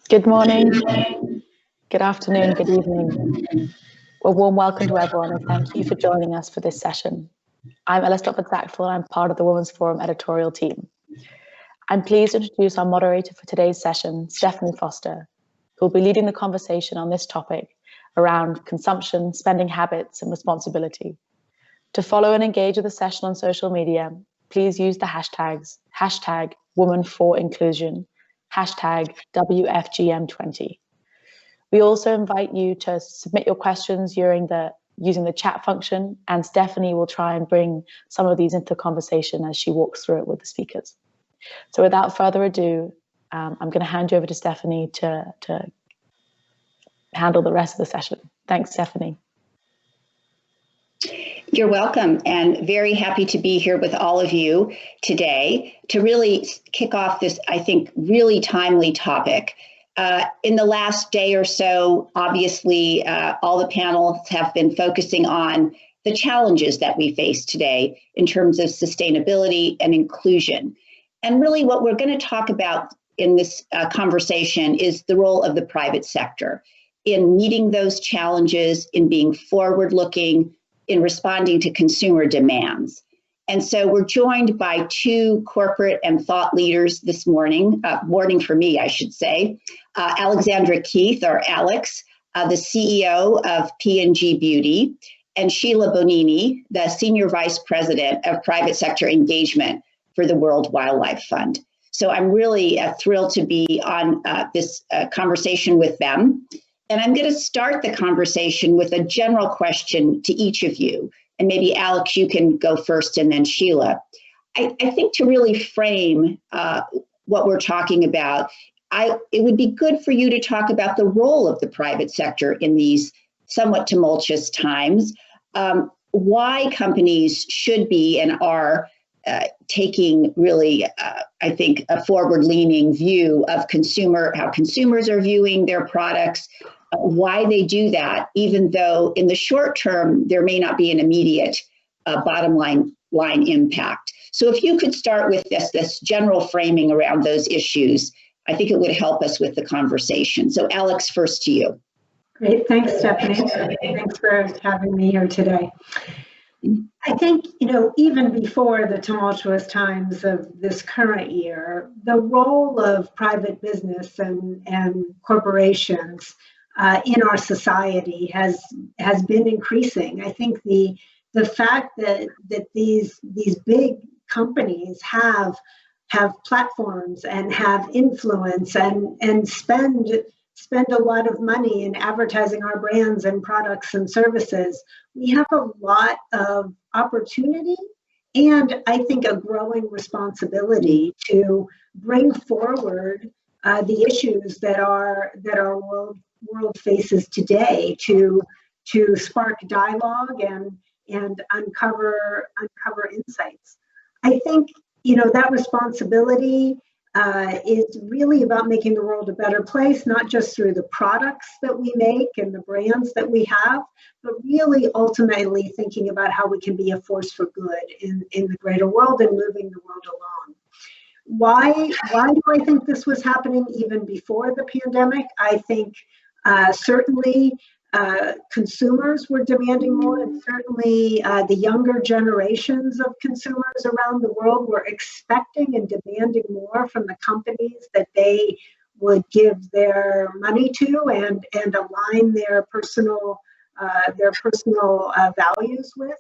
Good morning, good afternoon, good evening. A warm welcome to everyone and thank you for joining us for this session. I'm Alexandra and I'm part of the Women's Forum editorial team. I'm pleased to introduce our moderator for today's session, Stephenie Foster, who will be leading the conversation on this topic around consumption, spending habits, and responsibility. To follow and engage with the session on social media, please use the hashtags #Women4Inclusion, #WFGM20. We also invite you to submit your questions using the chat function, and Stephenie will try and bring some of these into the conversation as she walks through it with the speakers. So without further ado, I'm going to hand you over to Stephenie to handle the rest of the session. Thanks, Stephenie. You're welcome, and very happy to be here with all of you today to really kick off this, I think, really timely topic. In the last day or so, obviously, all the panels have been focusing on the challenges that we face today in terms of sustainability and inclusion. And really what we're going to talk about in this conversation is the role of the private sector in meeting those challenges, in being forward-looking, in responding to consumer demands. And so we're joined by two corporate and thought leaders this morning, morning for me, I should say. Alexandra Keith, or Alex, the CEO of P&G Beauty, and Sheila Bonini, the Senior Vice President of Private Sector Engagement for the World Wildlife Fund. So I'm really thrilled to be on this conversation with them. And I'm going to start the conversation with a general question to each of you. And maybe Alex, you can go first, and then Sheila. I think to really frame what we're talking about, it would be good for you to talk about the role of the private sector in these somewhat tumultuous times, why companies should be and are taking really, I think, a forward-leaning view of how consumers are viewing their products, why they do that, even though in the short term, there may not be an immediate bottom line impact. So if you could start with this general framing around those issues, I think it would help us with the conversation. So Alex, first to you. Great, thanks, Stephenie. Thanks for having me here today. I think, even before the tumultuous times of this current year, the role of private business and corporations in our society has been increasing. I think the fact that these big companies have platforms and have influence and spend a lot of money in advertising our brands and products and services, we have a lot of opportunity and I think a growing responsibility to bring forward the issues that our world faces today, to spark dialogue and uncover insights. I think that responsibility is really about making the world a better place, not just through the products that we make and the brands that we have, but really ultimately thinking about how we can be a force for good in the greater world and moving the world along. Why do I think this was happening even before the pandemic? I think certainly consumers were demanding more, and certainly the younger generations of consumers around the world were expecting and demanding more from the companies that they would give their money to and align their personal values with.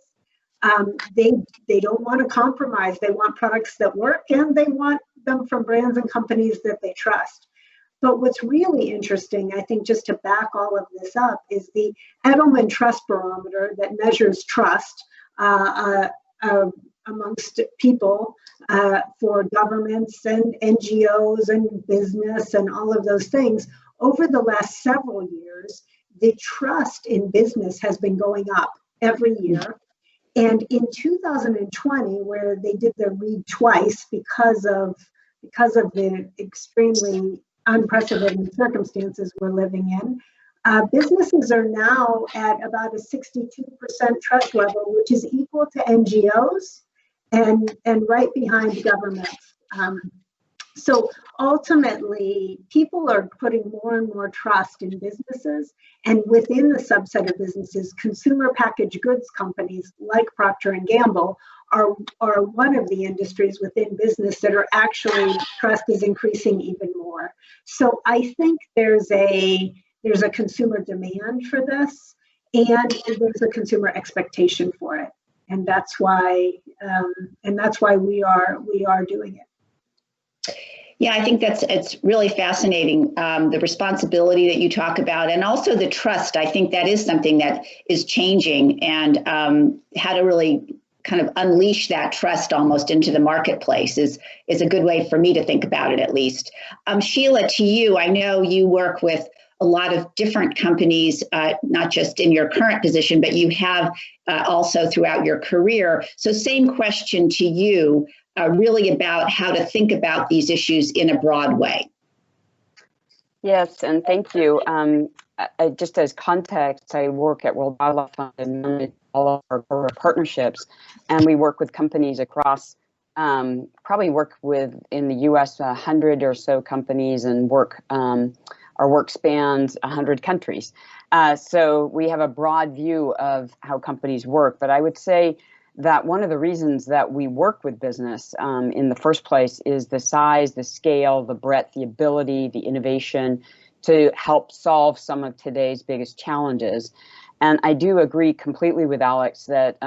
They don't want to compromise. They want products that work, and they want them from brands and companies that they trust. But what's really interesting, I think, just to back all of this up, is the Edelman Trust Barometer that measures trust amongst people for governments and NGOs and business and all of those things. Over the last several years, the trust in business has been going up every year. And in 2020, where they did the read twice because of the extremely unprecedented circumstances we're living in, businesses are now at about a 62% trust level, which is equal to NGOs and right behind governments. So ultimately, people are putting more and more trust in businesses, and within the subset of businesses, consumer packaged goods companies like Procter and Gamble are one of the industries within business that are actually trust is increasing even more. So I think there's a consumer demand for this, and there's a consumer expectation for it, and that's why we are doing it. Yeah, I think it's really fascinating, the responsibility that you talk about, and also the trust. I think that is something that is changing, and how to really kind of unleash that trust almost into the marketplace is a good way for me to think about it, at least. Sheila, to you, I know you work with a lot of different companies, not just in your current position, but you have also throughout your career. So same question to you, really about how to think about these issues in a broad way. Yes, and thank you. Just as context, I work at World Wildlife Fund and manage all of our partnerships, and we work with companies across, probably work with in the U.S. 100 or so companies, and our work spans 100 countries. So we have a broad view of how companies work, but I would say that one of the reasons that we work with business in the first place is the size, the scale, the breadth, the ability, the innovation to help solve some of today's biggest challenges. And I do agree completely with Alex that,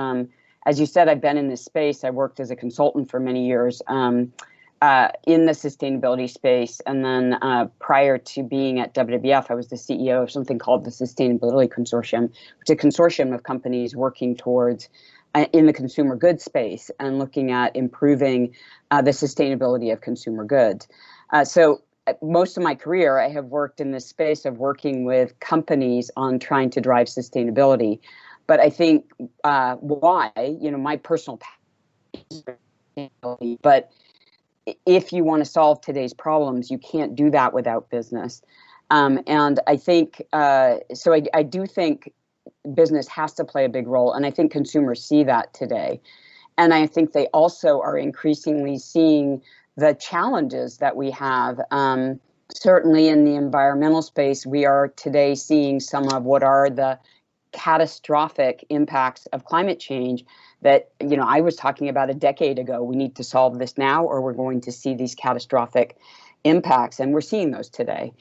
as you said, I've been in this space. I worked as a consultant for many years in the sustainability space. And then prior to being at WWF, I was the CEO of something called the Sustainability Consortium, which is a consortium of companies working towards in the consumer goods space and looking at improving the sustainability of consumer goods. So most of my career, I have worked in this space of working with companies on trying to drive sustainability. But I think why, my personal passion, but if you want to solve today's problems, you can't do that without business. And I think, so I do think business has to play a big role. And I think consumers see that today. And I think they also are increasingly seeing the challenges that we have. Certainly in the environmental space, we are today seeing some of what are the catastrophic impacts of climate change that, I was talking about a decade ago. We need to solve this now, or we're going to see these catastrophic impacts. And we're seeing those today.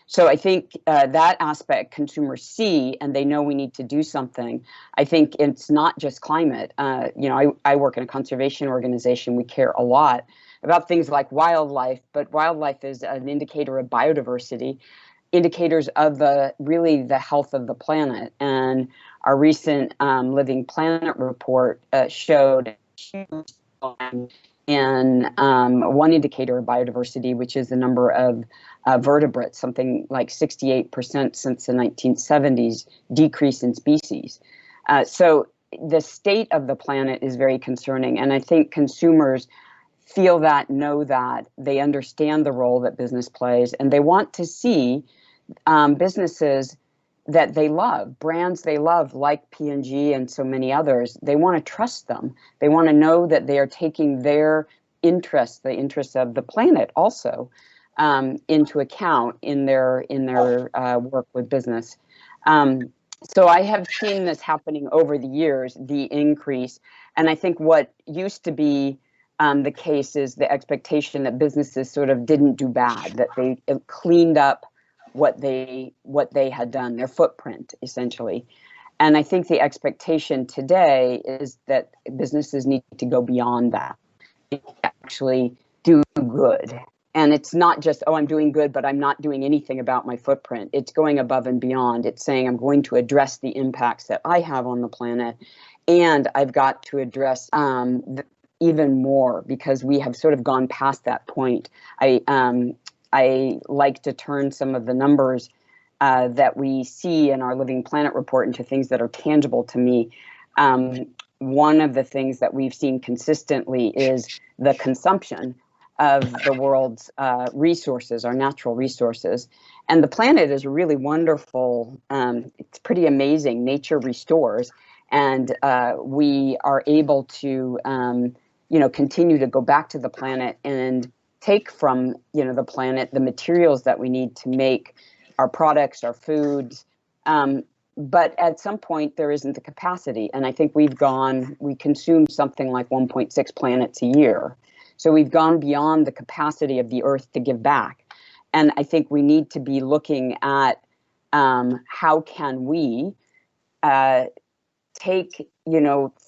So I think that aspect consumers see, and they know we need to do something. I think it's not just climate. I work in a conservation organization. We care a lot about things like wildlife, but wildlife is an indicator of biodiversity, indicators of the health of the planet. And our recent Living Planet report showed in one indicator of biodiversity, which is the number of vertebrates, something like 68% since the 1970s, decrease in species. So the state of the planet is very concerning. And I think consumers feel that, know that, they understand the role that business plays, and they want to see businesses that they love, brands they love, like P&G and so many others. They want to trust them. They want to know that they are taking their interests, the interests of the planet also, into account in their work with business. So I have seen this happening over the years, the increase. And I think what used to be the case is the expectation that businesses sort of didn't do bad, that they cleaned up what they had done, their footprint, essentially. And I think the expectation today is that businesses need to go beyond that, actually do good. And it's not just, oh, I'm doing good, but I'm not doing anything about my footprint. It's going above and beyond. It's saying I'm going to address the impacts that I have on the planet, and I've got to address even more, because we have sort of gone past that point. I like to turn some of the numbers that we see in our Living Planet report into things that are tangible to me. One of the things that we've seen consistently is the consumption of the world's resources, our natural resources. And the planet is really wonderful. It's pretty amazing. Nature restores. And we are able to, continue to go back to the planet and take from, the planet, the materials that we need to make our products, our foods. But at some point there isn't the capacity. And I think we consume something like 1.6 planets a year. So we've gone beyond the capacity of the Earth to give back. And I think we need to be looking at how can we take,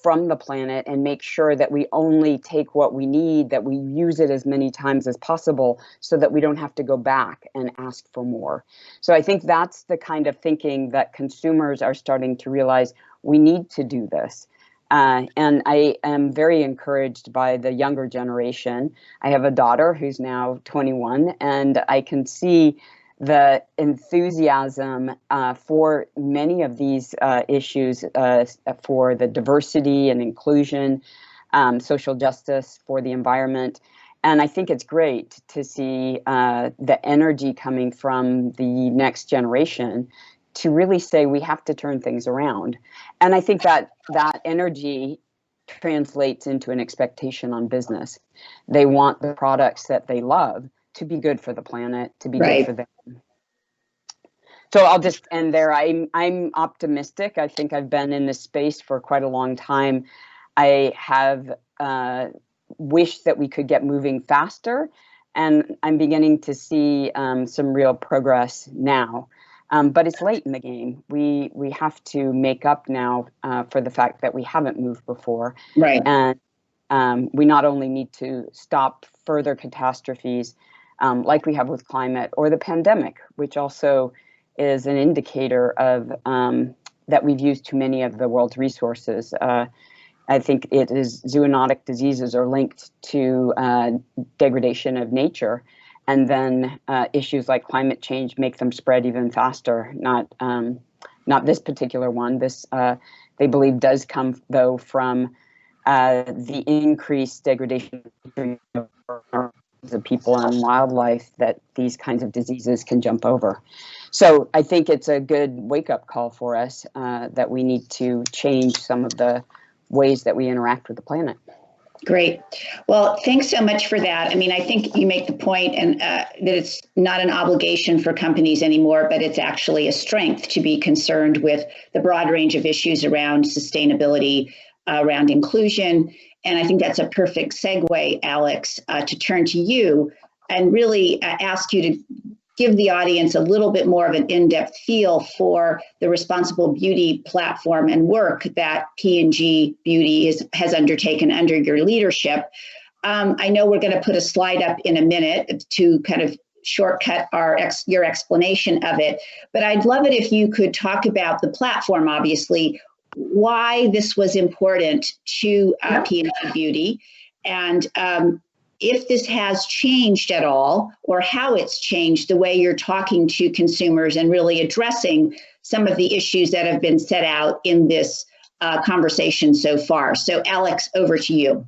from the planet and make sure that we only take what we need, that we use it as many times as possible so that we don't have to go back and ask for more. So I think that's the kind of thinking that consumers are starting to realize we need to do this. And I am very encouraged by the younger generation. I have a daughter who's now 21, and I can see the enthusiasm for many of these issues, for the diversity and inclusion, social justice, for the environment. And I think it's great to see the energy coming from the next generation to really say we have to turn things around. And I think that energy translates into an expectation on business. They want the products that they love to be good for the planet, to be good for them. So I'll just end there. I'm optimistic. I think I've been in this space for quite a long time. I have wished that we could get moving faster, and I'm beginning to see some real progress now. But it's late in the game. We have to make up now for the fact that we haven't moved before. Right. And we not only need to stop further catastrophes like we have with climate or the pandemic, which also is an indicator of that we've used too many of the world's resources. I think it is zoonotic diseases are linked to degradation of nature, and then issues like climate change make them spread even faster. Not this particular one. This they believe does come though from the increased degradation of the people and wildlife that these kinds of diseases can jump over. So I think it's a good wake-up call for us that we need to change some of the ways that we interact with the planet. Great. Well, thanks so much for that. I mean, I think you make the point and that it's not an obligation for companies anymore, but it's actually a strength to be concerned with the broad range of issues around sustainability, around inclusion. And I think that's a perfect segue, Alex, to turn to you and really ask you to give the audience a little bit more of an in-depth feel for the responsible beauty platform and work that P&G Beauty has undertaken under your leadership. I know we're going to put a slide up in a minute to kind of shortcut your explanation of it, but I'd love it if you could talk about the platform, obviously, why this was important to P&G Beauty, and if this has changed at all, or how it's changed the way you're talking to consumers and really addressing some of the issues that have been set out in this conversation so far. So Alex, over to you.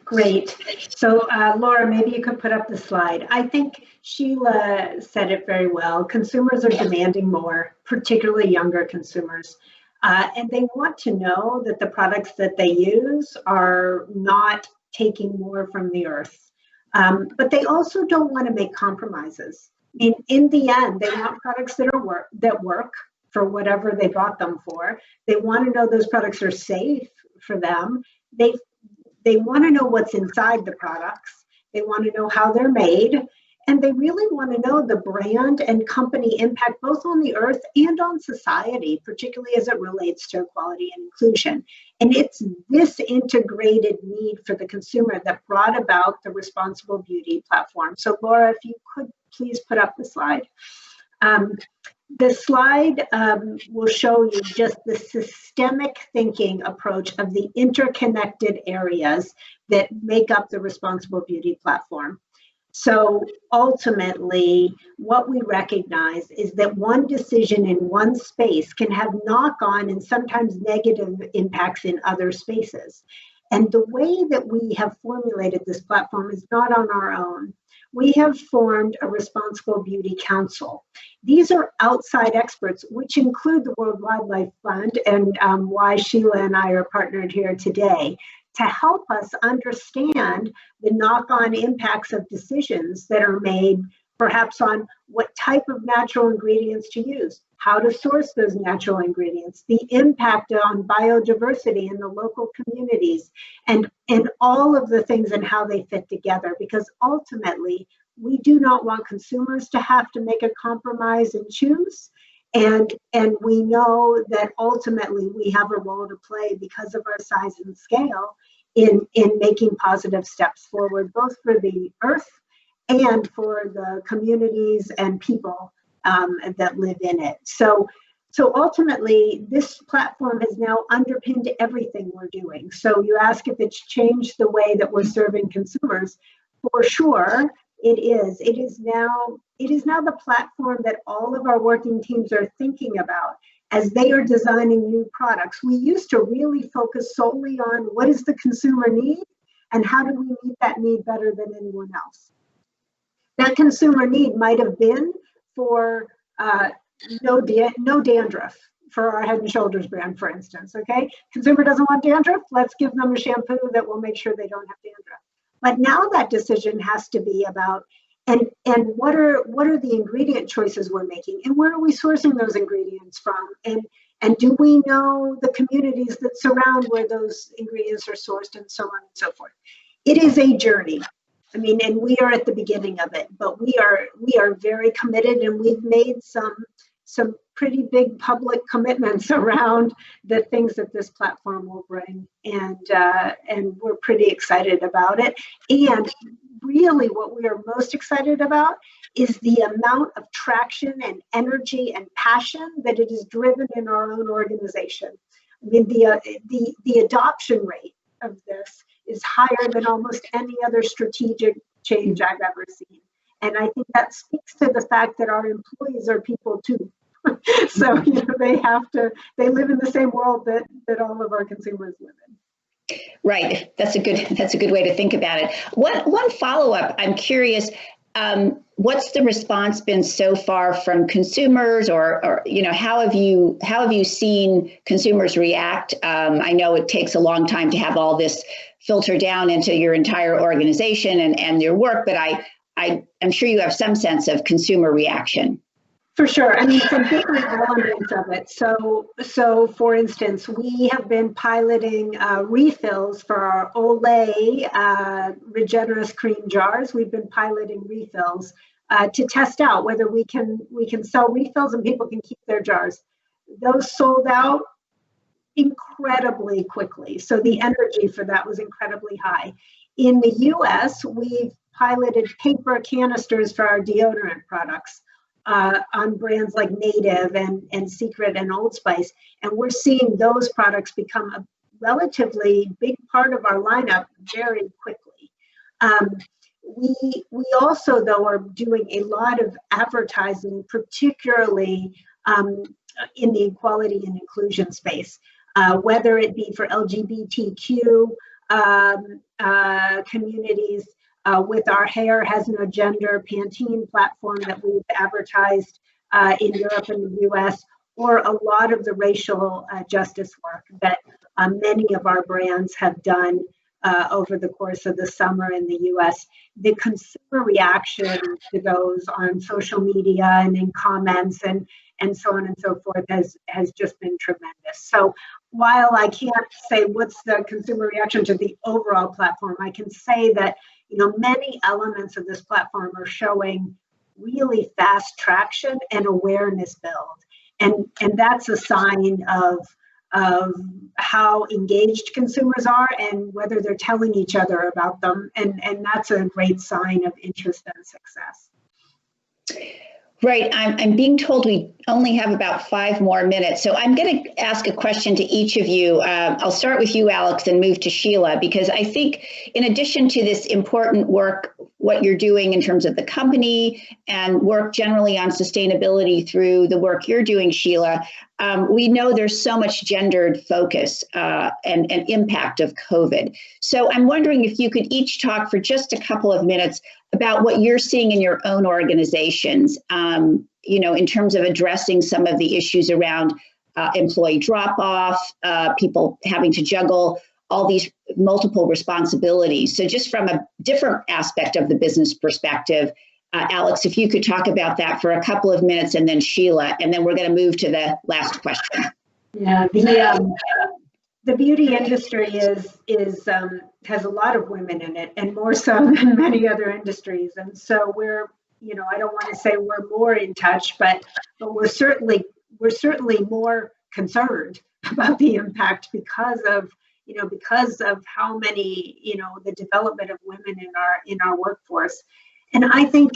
Great. So Laura, maybe you could put up the slide. I think Sheila said it very well. Consumers are demanding more, particularly younger consumers. And they want to know that the products that they use are not taking more from the earth. But they also don't want to make compromises. I mean, in the end, they want products that work for whatever they bought them for. They want to know those products are safe for them. They want to know what's inside the products. They want to know how they're made. And they really want to know the brand and company impact both on the earth and on society, particularly as it relates to equality and inclusion. And it's this integrated need for the consumer that brought about the Responsible Beauty platform. So Laura, if you could please put up the slide. The slide will show you just the systemic thinking approach of the interconnected areas that make up the Responsible Beauty platform. So ultimately, what we recognize is that one decision in one space can have knock-on and sometimes negative impacts in other spaces. And the way that we have formulated this platform is not on our own. We have formed a Responsible Beauty Council. These are outside experts, which include the World Wildlife Fund, and why Sheila and I are partnered here today, to help us understand the knock-on impacts of decisions that are made, perhaps on what type of natural ingredients to use, how to source those natural ingredients, the impact on biodiversity in the local communities, and all of the things and how they fit together. Because ultimately, we do not want consumers to have to make a compromise and choose. And we know that ultimately we have a role to play because of our size and scale in making positive steps forward, both for the earth and for the communities and people that live in it. So ultimately, this platform has now underpinned everything we're doing. So you ask if it's changed the way that we're serving consumers. For sure, it is. It is now the platform that all of our working teams are thinking about as they are designing new products. We used to really focus solely on what does the consumer need and how do we meet that need better than anyone else. That consumer need might have been for no dandruff for our Head & Shoulders brand, for instance, okay? Consumer doesn't want dandruff, let's give them a shampoo that will make sure they don't have dandruff. But now that decision has to be about, and what are the ingredient choices we're making, and where are we sourcing those ingredients from, and do we know the communities that surround where those ingredients are sourced, and so on and so forth. It is a journey. I mean, and we are at the beginning of it, but we are very committed, and we've made some pretty big public commitments around the things that this platform will bring, and we're pretty excited about it. And really, what we are most excited about is the amount of traction and energy and passion that it has driven in our own organization. I mean, the adoption rate of this is higher than almost any other strategic change I've ever seen. And I think that speaks to the fact that our employees are people too. So they live in the same world that all of our consumers live in. Right. That's a good way to think about it. One follow-up, I'm curious, what's the response been so far from consumers, or how have you seen consumers react? I know it takes a long time to have all this filter down into your entire organization and your work, but I'm sure you have some sense of consumer reaction. For sure. I mean, some different elements of it. So for instance, we have been piloting refills for our Olay Regenerous cream jars. We've been piloting refills to test out whether we can sell refills and people can keep their jars. Those sold out incredibly quickly. So the energy for that was incredibly high. In the US, we've piloted paper canisters for our deodorant products. On brands like Native and Secret and Old Spice. And we're seeing those products become a relatively big part of our lineup very quickly. We also, though, are doing a lot of advertising, particularly in the equality and inclusion space, whether it be for LGBTQ communities, with our Hair Has No Gender Pantene platform that we've advertised in Europe and the US, or a lot of the racial justice work that many of our brands have done over the course of the summer in the US. The consumer reaction to those on social media and in comments and so on and so forth has just been tremendous. So while I can't say what's the consumer reaction to the overall platform, I can say that many elements of this platform are showing really fast traction and awareness build. And that's a sign of how engaged consumers are and whether they're telling each other about them. And that's a great sign of interest and success. Right. I'm being told we only have about 5 more minutes. So I'm going to ask a question to each of you. I'll start with you, Alex, and move to Sheila, because I think in addition to this important work, what you're doing in terms of the company and work generally on sustainability through the work you're doing, Sheila, we know there's so much gendered focus and impact of COVID. So I'm wondering if you could each talk for just a couple of minutes about what you're seeing in your own organizations, in terms of addressing some of the issues around employee drop-off, people having to juggle all these multiple responsibilities. So just from a different aspect of the business perspective, Alex, if you could talk about that for a couple of minutes, and then Sheila, and then we're going to move to the last question. Yeah, the beauty industry has a lot of women in it, and more so than many other industries. And so we're, I don't want to say we're more in touch, but we're certainly more concerned about the impact because of how many, the development of women in our workforce. And I think,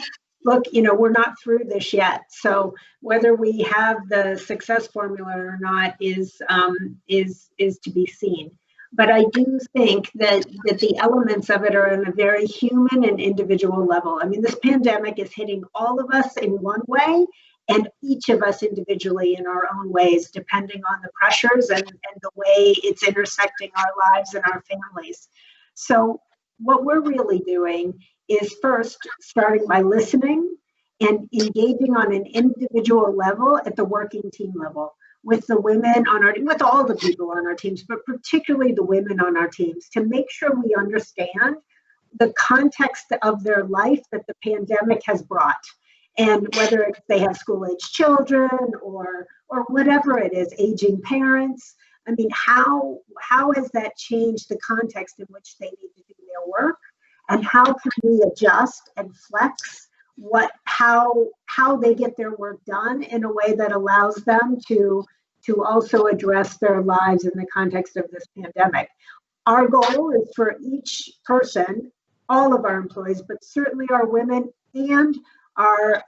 look, we're not through this yet. So whether we have the success formula or not is to be seen. But I do think that the elements of it are on a very human and individual level. I mean, this pandemic is hitting all of us in one way, and each of us individually in our own ways, depending on the pressures and the way it's intersecting our lives and our families. So what we're really doing is first starting by listening and engaging on an individual level at the working team level with the women with all the people on our teams, but particularly the women on our teams, to make sure we understand the context of their life that the pandemic has brought. And whether they have school-age children or whatever it is, aging parents, I mean, how has that changed the context in which they need to do their work? And how can we adjust and flex how they get their work done in a way that allows them to also address their lives in the context of this pandemic? Our goal is for each person, all of our employees, but certainly our women and our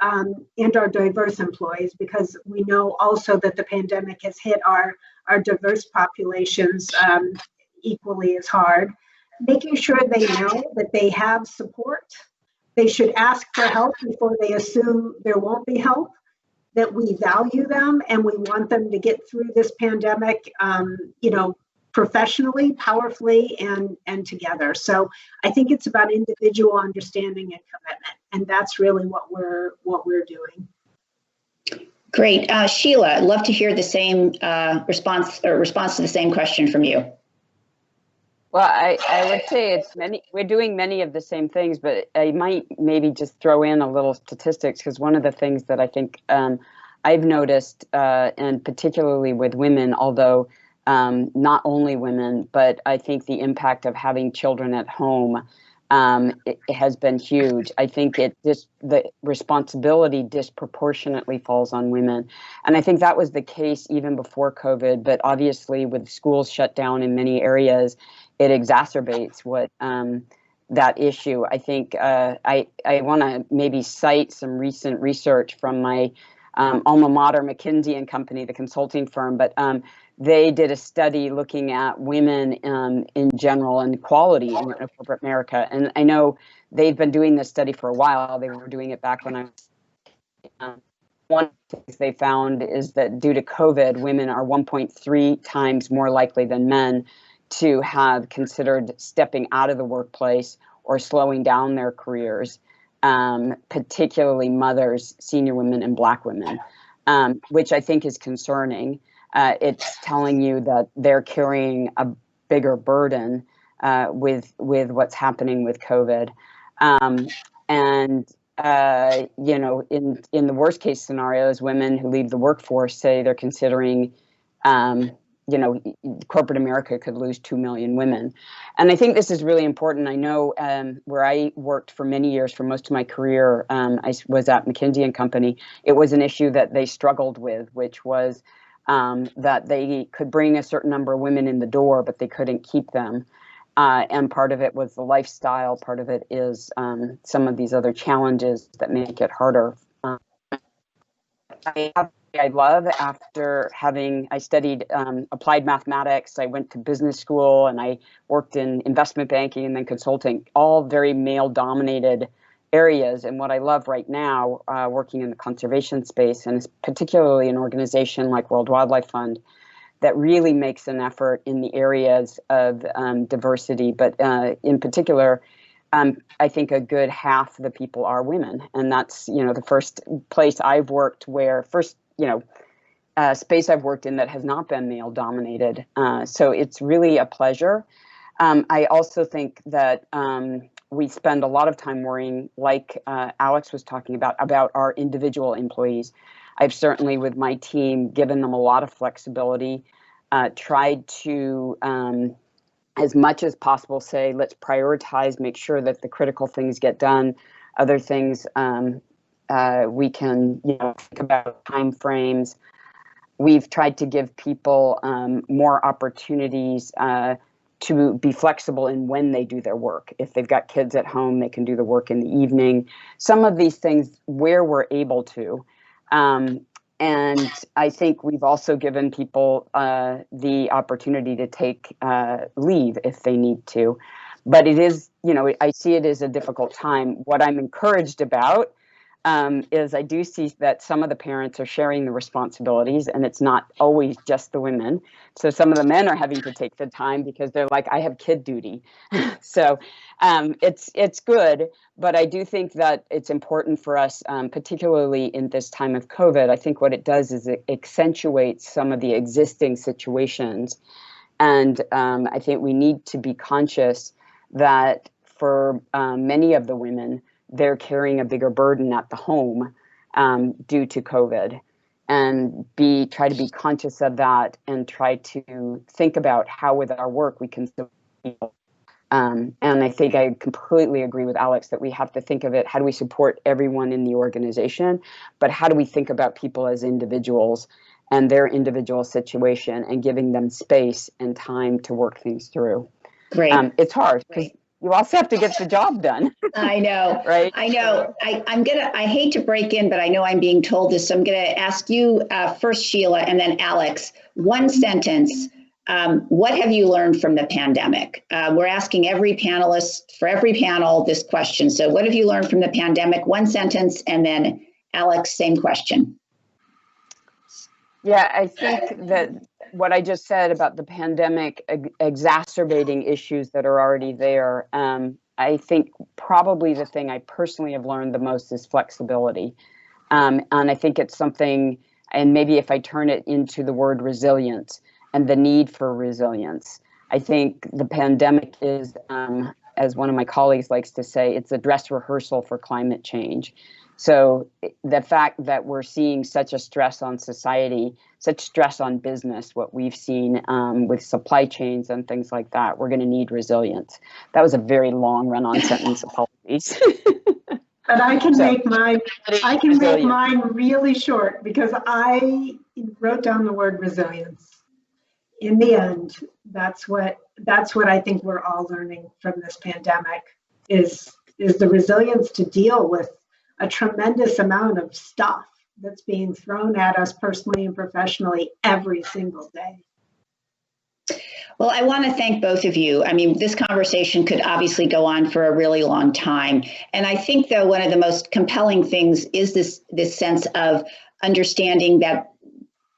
diverse employees, because we know also that the pandemic has hit our diverse populations equally as hard. Making sure they know that they have support. They should ask for help before they assume there won't be help, that we value them and we want them to get through this pandemic, professionally, powerfully, and together. So I think it's about individual understanding and commitment, and that's really what we're doing. Great, Sheila, I'd love to hear the same response to the same question from you. Well, I would say we're doing many of the same things, but I might maybe just throw in a little statistics, because one of the things that I think I've noticed, and particularly with women, although not only women, but I think the impact of having children at home it has been huge. I think the responsibility disproportionately falls on women. And I think that was the case even before COVID, but obviously with schools shut down in many areas, it exacerbates that issue. I think I want to maybe cite some recent research from my alma mater, McKinsey & Company, the consulting firm, but they did a study looking at women in general and equality in corporate America. And I know they've been doing this study for a while. They were doing it back when I was one of the things they found is that due to COVID, women are 1.3 times more likely than men to have considered stepping out of the workplace or slowing down their careers, particularly mothers, senior women, and Black women, which I think is concerning. It's telling you that they're carrying a bigger burden with what's happening with COVID. In the worst case scenarios, women who leave the workforce say they're considering corporate America could lose 2 million women. And I think this is really important. I know where I worked for many years, for most of my career, I was at McKinsey & Company. It was an issue that they struggled with, which was that they could bring a certain number of women in the door, but they couldn't keep them. And part of it was the lifestyle. Part of it is some of these other challenges that make it harder. I love, after I studied applied mathematics, I went to business school, and I worked in investment banking and then consulting, all very male-dominated areas. And what I love right now, working in the conservation space, and particularly an organization like World Wildlife Fund, that really makes an effort in the areas of diversity. But in particular, I think a good half of the people are women. And that's, the first place I've worked space I've worked in that has not been male dominated. So it's really a pleasure. I also think that we spend a lot of time worrying, like Alex was talking about our individual employees. I've certainly, with my team, given them a lot of flexibility, tried to, as much as possible, say, let's prioritize, make sure that the critical things get done. Other things we can, think about time frames. We've tried to give people more opportunities to be flexible in when they do their work. If they've got kids at home, they can do the work in the evening. Some of these things where we're able to. And I think we've also given people the opportunity to take leave if they need to. But it is, I see it as a difficult time. What I'm encouraged about is I do see that some of the parents are sharing the responsibilities, and it's not always just the women. So some of the men are having to take the time because they're like, I have kid duty. So it's good, but I do think that it's important for us, particularly in this time of COVID. I think what it does is it accentuates some of the existing situations. And I think we need to be conscious that for many of the women, they're carrying a bigger burden at the home due to COVID, and try to be conscious of that and try to think about how with our work we can support people. And I think I completely agree with Alex that we have to think of it, how do we support everyone in the organization, but how do we think about people as individuals and their individual situation and giving them space and time to work things through. Great. It's hard because you also have to get the job done. I know. Right? I know. I hate to break in, but I know I'm being told this. So I'm going to ask you first, Sheila, and then Alex, one sentence. What have you learned from the pandemic? We're asking every panelist for every panel this question. So what have you learned from the pandemic? One sentence, and then Alex, same question. Yeah, I think that what I just said about the pandemic exacerbating issues that are already there, I think probably the thing I personally have learned the most is flexibility. And I think it's something, and maybe if I turn it into the word resilience and the need for resilience, I think the pandemic is, as one of my colleagues likes to say, it's a dress rehearsal for climate change. So the fact that we're seeing such a stress on society, such stress on business, what we've seen with supply chains and things like that, we're going to need resilience. That was a very long run-on sentence. Apologies. But I can make mine really short because I wrote down the word resilience. In the end, that's what I think we're all learning from this pandemic is the resilience to deal with a tremendous amount of stuff that's being thrown at us personally and professionally every single day. Well, I want to thank both of you. I mean, this conversation could obviously go on for a really long time. And I think, though, one of the most compelling things is this sense of understanding that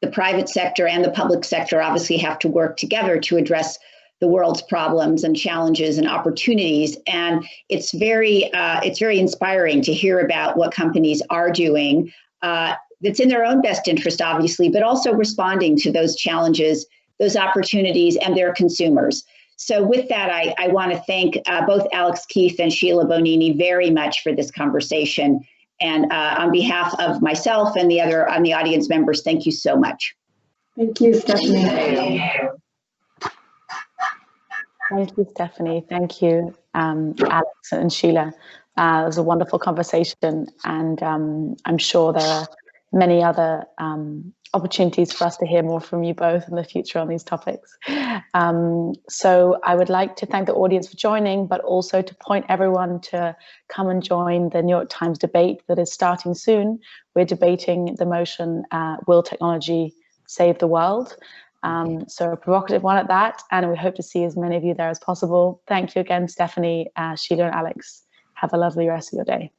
the private sector and the public sector obviously have to work together to address the world's problems and challenges and opportunities. And it's very inspiring to hear about what companies are doing that's in their own best interest, obviously, but also responding to those challenges, those opportunities, and their consumers. So with that, I want to thank both Alex Keefe and Sheila Bonini very much for this conversation. And on behalf of myself and the audience members, thank you so much. Thank you, Stephenie. Thank you, Stephenie. Thank you, Alex and Sheila. It was a wonderful conversation, and I'm sure there are many other opportunities for us to hear more from you both in the future on these topics. So I would like to thank the audience for joining, but also to point everyone to come and join the New York Times debate that is starting soon. We're debating the motion, Will Technology Save the World? So a provocative one at that, and we hope to see as many of you there as possible. Thank you again, Stephenie, Sheila and Alex. Have a lovely rest of your day.